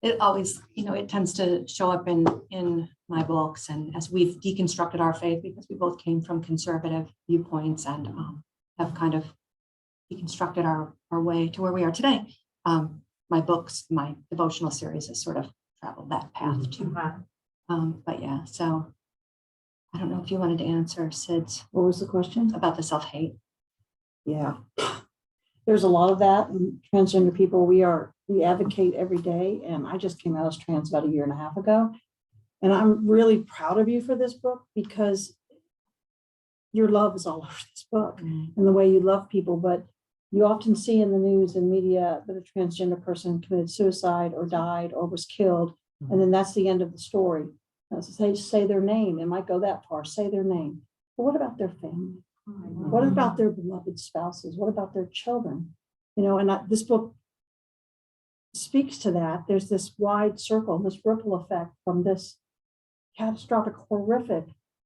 it always, it tends to show up in my books, and as we've deconstructed our faith, because we both came from conservative viewpoints and have kind of deconstructed our way to where we are today. My books, my devotional series has sort of traveled that path too. But yeah, so I don't know if you wanted to answer Sid's. What was the question? About the self-hate. Yeah. There's a lot of that in transgender people. We advocate every day. And I just came out as trans about 1.5 years ago. And I'm really proud of you for this book, because your love is all over this book and the way you love people. But you often see in the news and media that a transgender person committed suicide or died or was killed. And then that's the end of the story. Say their name. It might go that far, say their name. But what about their family? What about their beloved spouses? What about their children? And this book speaks to that. There's this wide circle, this ripple effect from this catastrophic, horrific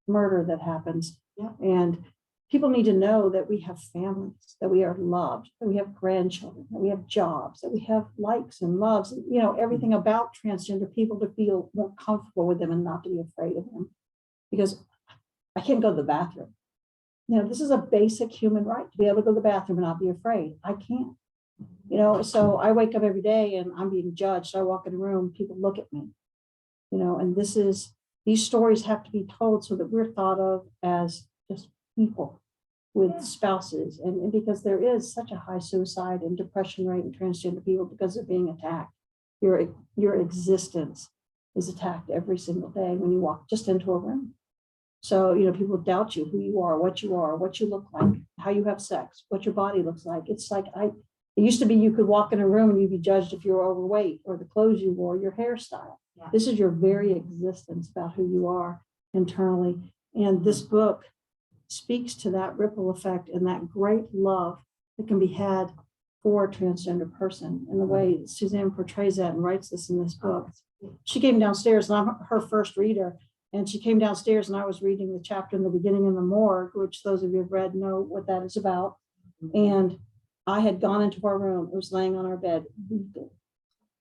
murder that happens. Yeah. And people need to know that we have families, that we are loved, that we have grandchildren, that we have jobs, that we have likes and loves, everything about transgender people, to feel more comfortable with them and not to be afraid of them. Because I can't go to the bathroom. This is a basic human right to be able to go to the bathroom and not be afraid. I can't. So I wake up every day and I'm being judged. I walk in a room, people look at me. And these stories have to be told so that we're thought of as just people with spouses, and because there is such a high suicide and depression rate in transgender people because they're being attacked. Your existence is attacked every single day when you walk just into a room. So, people doubt you, who you are, what you look like, how you have sex, what your body looks like. It's like, it used to be you could walk in a room and you'd be judged if you were overweight or the clothes you wore, your hairstyle. Yeah. This is your very existence about who you are internally. And this book speaks to that ripple effect and that great love that can be had for a transgender person, and the way Suzanne portrays that and writes this in this book. She came downstairs, and I'm her first reader, and she came downstairs and I was reading the chapter in the beginning in the morgue, which those of you who've read know what that is about. And I had gone into our room, it was laying on our bed,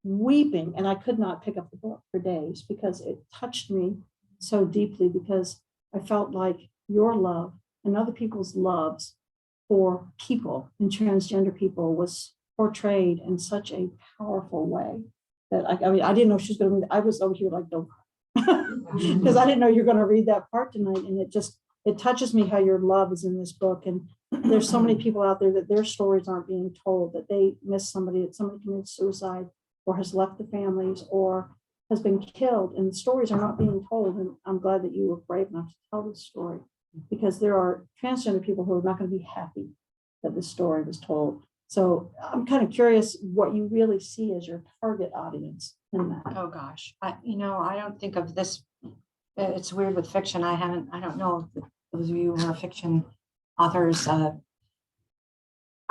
weeping, and I could not pick up the book for days because it touched me so deeply, because I felt like your love and other people's loves for people and transgender people was portrayed in such a powerful way that I didn't know she was going to. I was over here like, don't cry, because I didn't know you're going to read that part tonight, and it touches me how your love is in this book. And there's so many people out there that their stories aren't being told, that they miss somebody, that somebody committed suicide or has left the families or has been killed, and the stories are not being told. And I'm glad that you were brave enough to tell this story, because there are transgender people who are not going to be happy that this story was told. So I'm kind of curious what you really see as your target audience in that. Oh gosh, I don't think of this. It's weird with fiction. I don't know if those of you who are fiction authors. I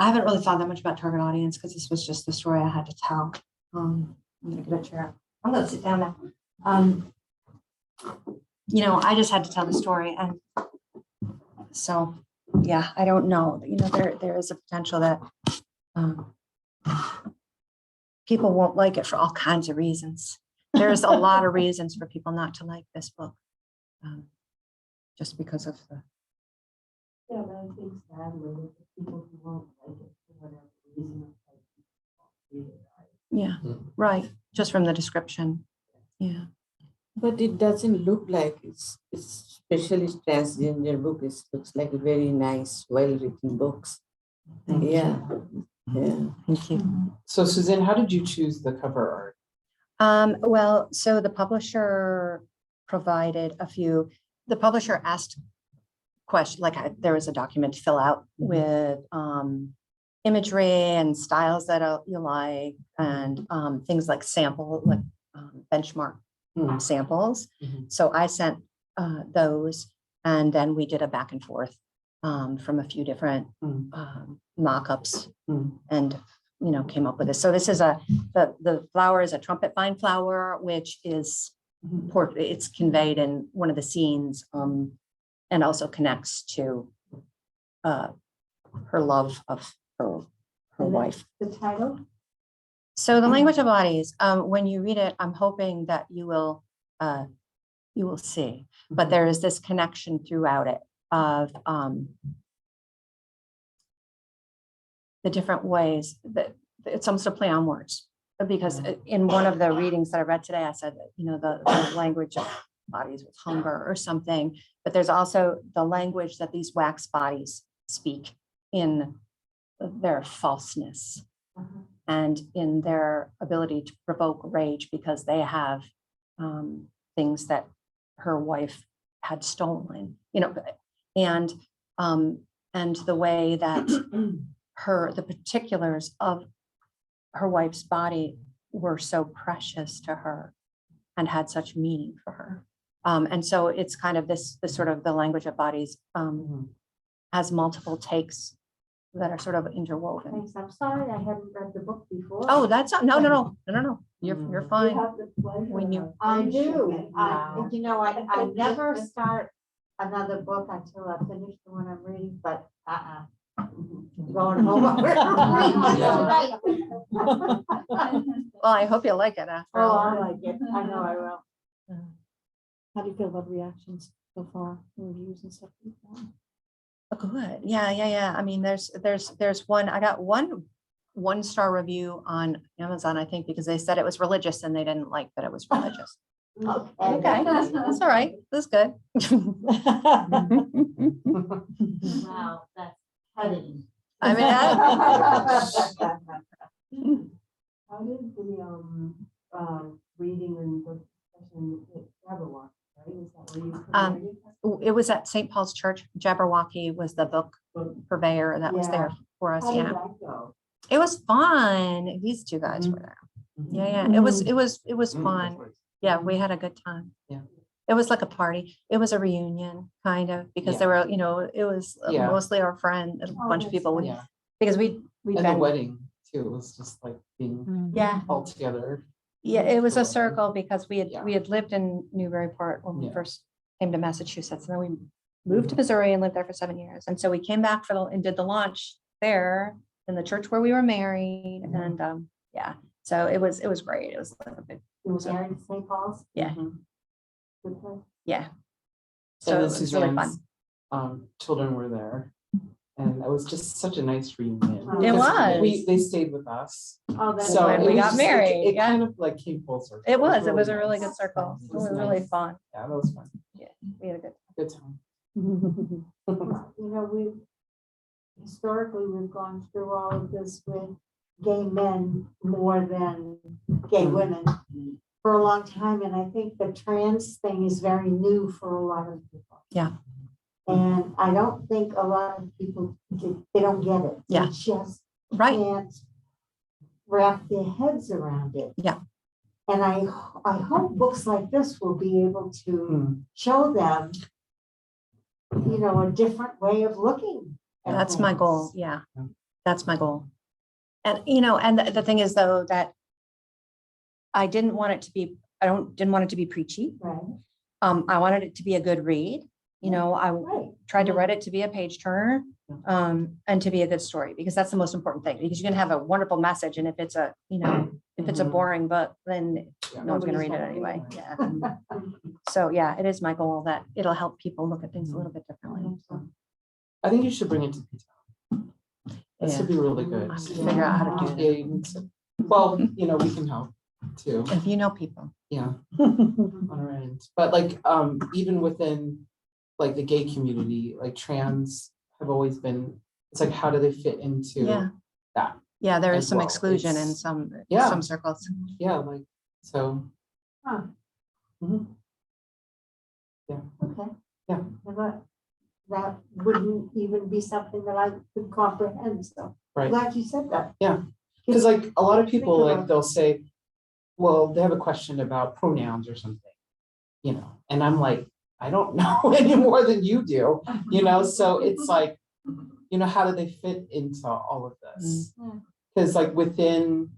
haven't really thought that much about target audience, because this was just the story I had to tell. I'm gonna get a chair. I'm gonna sit down now. I just had to tell the story, and so yeah, I don't know. There is a potential that people won't like it for all kinds of reasons. There's a lot of reasons for people not to like this book, just because of the. Yeah, but I think sadly, people who won't like it for whatever reason. Yeah, right. Just from the description. Yeah. But it doesn't look like it's especially transgender book. It looks like a very nice, well-written books. Yeah, yeah. Thank you. So Suzanne, how did you choose the cover art? Well, so the publisher provided the publisher asked questions, like there was a document to fill out with imagery and styles that you like, and things like benchmark samples. So I sent those, and then we did a back and forth from a few different mock-ups and came up with this. So this is the flower is a trumpet vine flower, which is it's conveyed in one of the scenes, and also connects to her love of her wife. The title? So the language of bodies, when you read it, I'm hoping that you will see, but there is this connection throughout it of the different ways that it's almost a play on words. Because in one of the readings that I read today, I said that, the language of bodies was hunger or something, but there's also the language that these wax bodies speak in their falseness and in their ability to provoke rage, because they have things that her wife had stolen, and the way that the particulars of her wife's body were so precious to her and had such meaning for her. And so it's kind of this sort of the language of bodies has multiple takes that are sort of interwoven. Thanks. I'm sorry I hadn't read the book before. Oh, that's not, no. You're You fine. have the pleasure When you- of I finishing do. it now. I never start another book until I finish the one I'm reading, but going home. Well, I hope you like it after Oh, all. I like it. I know I will. How do you feel about reactions so far, reviews and stuff? Good. Yeah. I mean, there's one, I got one star review on Amazon, I think, because they said it was religious and they didn't like that it was religious. Okay, that's all right. That's good. Wow, that's cutting. I mean, How did the reading and book session at Jabberwock, right? Is that where you promoted it? it was at St. Paul's Church. Jabberwocky was the book purveyor that was there for us. How did Yeah, that go? it was fun. These two guys were there. Yeah. It was fun. Yeah, we had a good time. Yeah. It was like a party. It was a reunion, kind of, because Yeah. there were, it was Yeah. mostly our friend, a bunch of that's people. Yeah. Because we'd And the been, wedding too, it was just like being yeah, all together. it was a Forever. circle because we Yeah. had lived in Newburyport when we Yeah. first came to Massachusetts, and then we moved to Missouri and lived there for 7 years. And so we came back and did the launch there in the church where we were married. And yeah, so it was great. It was like a big, You were married in St. Paul's? Yeah. Good place. yeah. So So and it then was really fun. Suzanne's children were there. And it was just such a nice reunion. It because was. They stayed with us. Oh, that's So when it we was got just married, It yeah. kind of like came full circle. It was a really really nice. good circle. It It was really nice. fun. Yeah, that was fun. We had a good Good time. Historically, we've gone through all of this with gay men more than gay women for a long time. And I think the trans thing is very new for a lot of people. Yeah. And I don't think a lot of people, they don't get it. Yeah. They just right. can't wrap their heads around it. Yeah. And I hope books like this will be able to show them, a different way of looking. at That's my things. goal. Yeah, that's my goal. And, and the thing is, though, that I didn't want it to be, didn't want it to be preachy. Right, I wanted it to be a good read. I right. tried to write it to be a page turner, and to be a good story, because that's the most important thing, because you can have a wonderful message. And if it's a, if it's a boring book, then no one's going to read it anyway. Yeah. So yeah, it is my goal that it'll help people look at things a little bit differently. So. I think you should bring it to P-Town. This would be really good. I have to figure out how to do Yeah, you need to- well, we can help too. If you know people. Yeah, on our end. But like, even within like the gay community, like trans have always been, it's like, how do they fit into Yeah. that? Yeah, there is As some well. exclusion in It's- some Yeah. circles. Yeah, like, so. Huh. Mhm. Okay. Yeah. That wouldn't even be something that I could comprehend, so I'm Right. glad you said that. Because like a lot of people, Think like about- they'll say, well, they have a question about pronouns or something, and I'm like, I don't know any more than you do, so it's like, how do they fit into all of this? Mm. Because like within,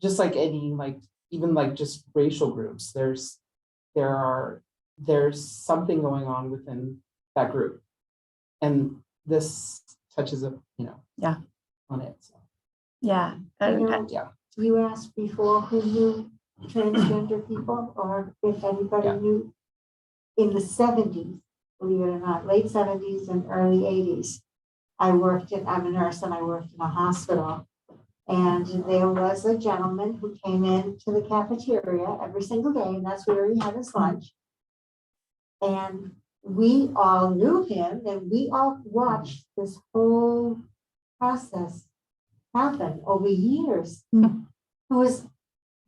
just like any, like, even like just racial groups, there's something going on within that group. And this touches up, Yeah. on it. So, Yeah. yeah. You asked before who knew transgender people, or if anybody Yeah. knew in the 70s, believe it or not, late 70s and early 80s. I'm a nurse and I worked in a hospital. And there was a gentleman who came into the cafeteria every single day, and that's where he had his lunch. And we all knew him, and we all watched this whole process happen over years. Hmm. It was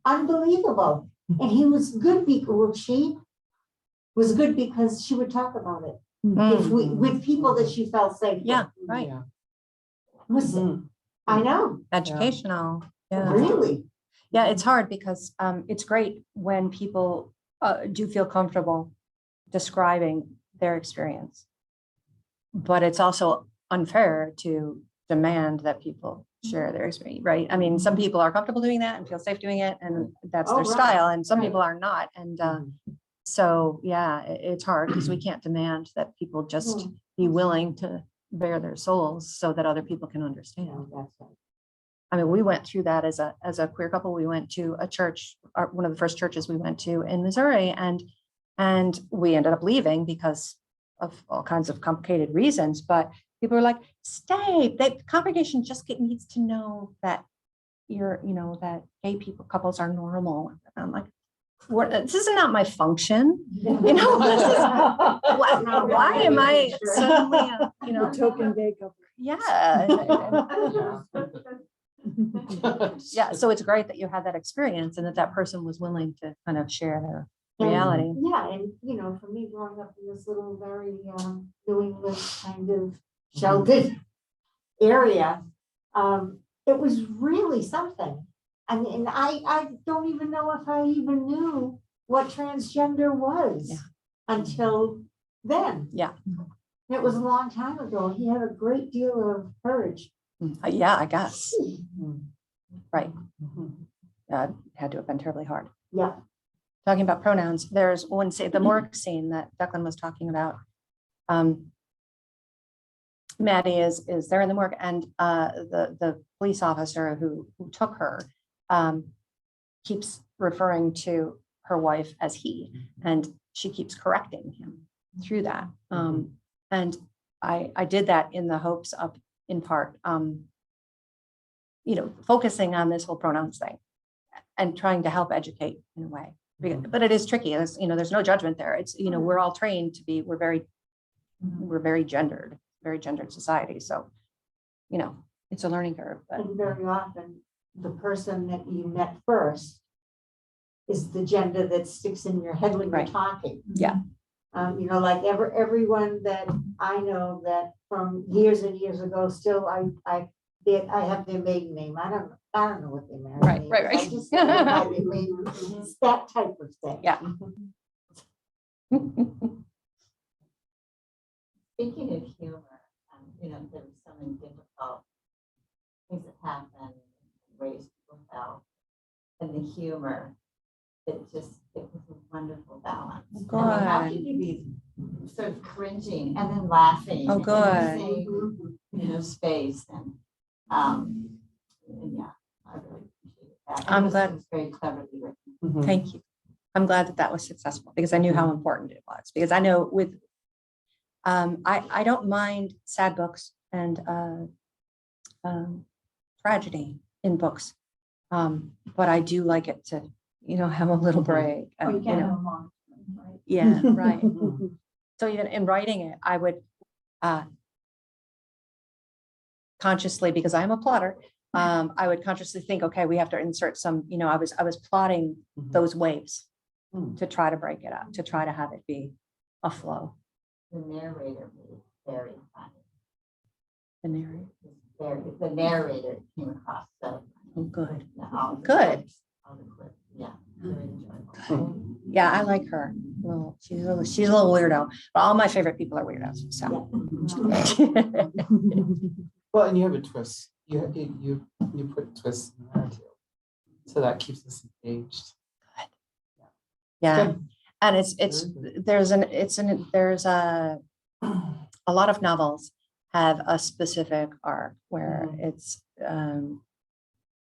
unbelievable. And he was good because she was good because she would talk about it with people that she felt safe with. Yeah, right. Yeah. Was- Mhm. I know, Educational. Yeah. really. Yeah, it's hard because it's great when people do feel comfortable describing their experience. But it's also unfair to demand that people share their experience, right? I mean, some people are comfortable doing that and feel safe doing it, and that's Oh, their right, style, and some right. people are not. And Mhm. so, yeah, it's hard because we can't demand that people just be willing to bare their souls so that other people can understand. That's right. I mean, we went through that as a queer couple. We went to a church, one of the first churches we went to in Missouri, and we ended up leaving because of all kinds of complicated reasons. But people were like, "Stay." The congregation just needs to know that that gay couples are normal. And I'm like, this is not my function. This is why am I suddenly, Token gay couple. yeah. Yeah. Yeah, so it's great that you had that experience and that person was willing to kind of share their reality. Yeah, and for me growing up in this little very New England kind of sheltered area, it was really something. I mean, I don't even know if I even knew what transgender was Yeah. until then. Yeah. It was a long time ago. He had a great deal of courage. Yeah, I guess. Right. Mhm. Had to have been terribly hard. Yeah. Talking about pronouns, there's one scene, the morgue scene that Declan was talking about. Maddie is there in the morgue, and the police officer who took her keeps referring to her wife as he, and she keeps correcting him through that. And I did that in the hopes of, in part, focusing on this whole pronouns thing and trying to help educate in a way. But it is tricky. There's no judgment there. It's, we're all trained to be, we're very gendered society. So, it's a learning curve, but And very often, the person that you met first is the gender that sticks in your head when you're Right. talking. Yeah. Like everyone that I know that from years and years ago, still I have their maiden name. I don't know what their married Right, name right, is. I right. just know by their maiden name. It's that type of thing. Yeah. Speaking of humor, there was so many difficult things that happened, ways people felt, and the humor, it was a wonderful balance. Good. And how could you be sort of cringing and then laughing? Oh, and good. using, space and yeah, I really appreciate that. And I'm it was- glad. It was very cleverly written. Mhm. Thank you. I'm glad that was successful because I knew how important it was. Because I know with, I don't mind sad books and tragedy in books. But I do like it to, have a little break. Oh, you you can't know. have a long, right? Yeah, right. Mhm. So even in writing it, I would consciously, because I'm a plotter, I would consciously think, okay, we have to insert some, I was plotting Mhm. those waves Hmm. to try to break it up, to try to have it be a flow. The narrator was very funny. The narrator. The narrator came across so. Oh, good. All the Good. clips, all the clips, yeah, very enjoyable. Yeah, I like her. She's a little weirdo, but all my favorite people are weirdos. So. Well, and you have a twist. You put twists in there too. So that keeps us engaged. Yeah. Good. And it's there's a lot of novels have a specific arc where it's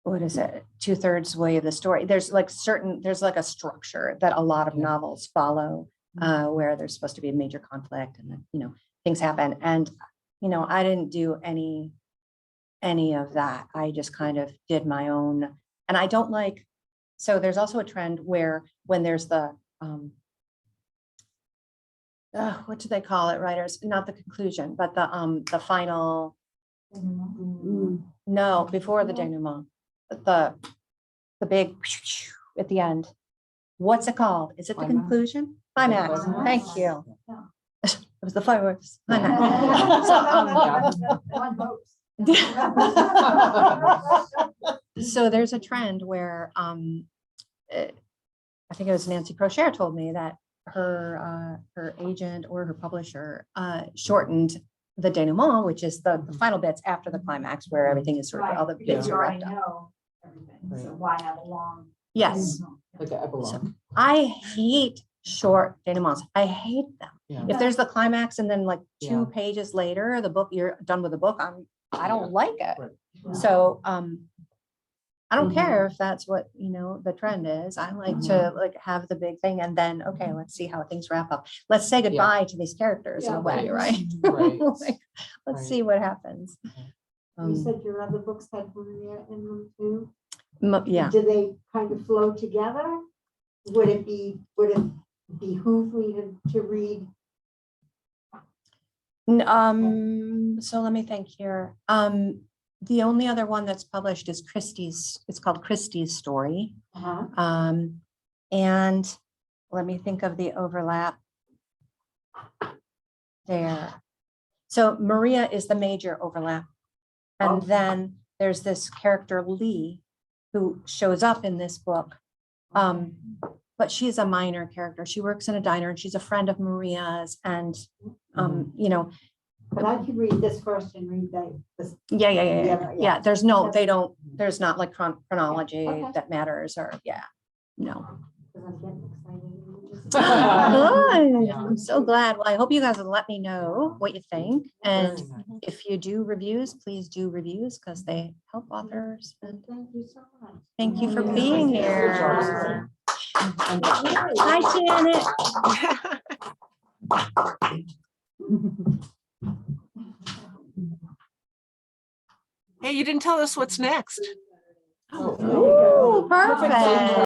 what is it, 2/3 way of the story. There's like a structure that a lot of Yeah. novels follow, where there's supposed to be a major conflict and then things happen. And I didn't do any of that. I just kind of did my own, and I don't like. So there's also a trend where when there's the what do they call it, writers? Not the conclusion, but the final. No, before the denouement, the big at the end. What's it called? Is it the Climax? conclusion? Climax. Climax? Thank you. Yeah. It was the fireworks. Climax. One hopes. So there's a trend where I think it was Nancy Procher told me that her agent or her publisher shortened the denouement, which is the final bits after the climax, where everything is sort of all the Right, bits because you are already wrapped up. know everything, so Right. why have a long? Yes, Like an epilogue. I hate short denouements. I hate them. Yeah. If there's the climax and then like Yeah. 2 pages later, the book, you're done with the book, I don't Yeah. like it. Right. So I don't Mhm. care if that's what the trend is. I like to like have the big thing and then okay, let's see how things wrap up. Let's say goodbye to these characters in a Yeah. way, right? Right. Like, let's Right. see what happens. You said your other books had Maria in them too? Yeah. Do they kind of flow together? Would it behoove me to read? So let me think here. The only other one that's published is Christie's. It's called Christie's Story. And let me think of the overlap there. So Maria is the major overlap. And then there's this character Lee who shows up in this book. But she's a minor character. She works in a diner and she's a friend of Maria's. And, But I could read this first and read this. yeah. Yeah. There's not like chronology Okay. that matters or, no. Because I'm getting excited. Good. Yeah. I'm so glad. Well, I hope you guys will let me know what you think. And Very nice. if you do reviews, please do reviews because they help authors. And Thank you so much. thank you for Yeah. being Good job, here. Suzanne. Hi, Janet. Hey, you didn't tell us what's next. Oh, Ooh, perfect.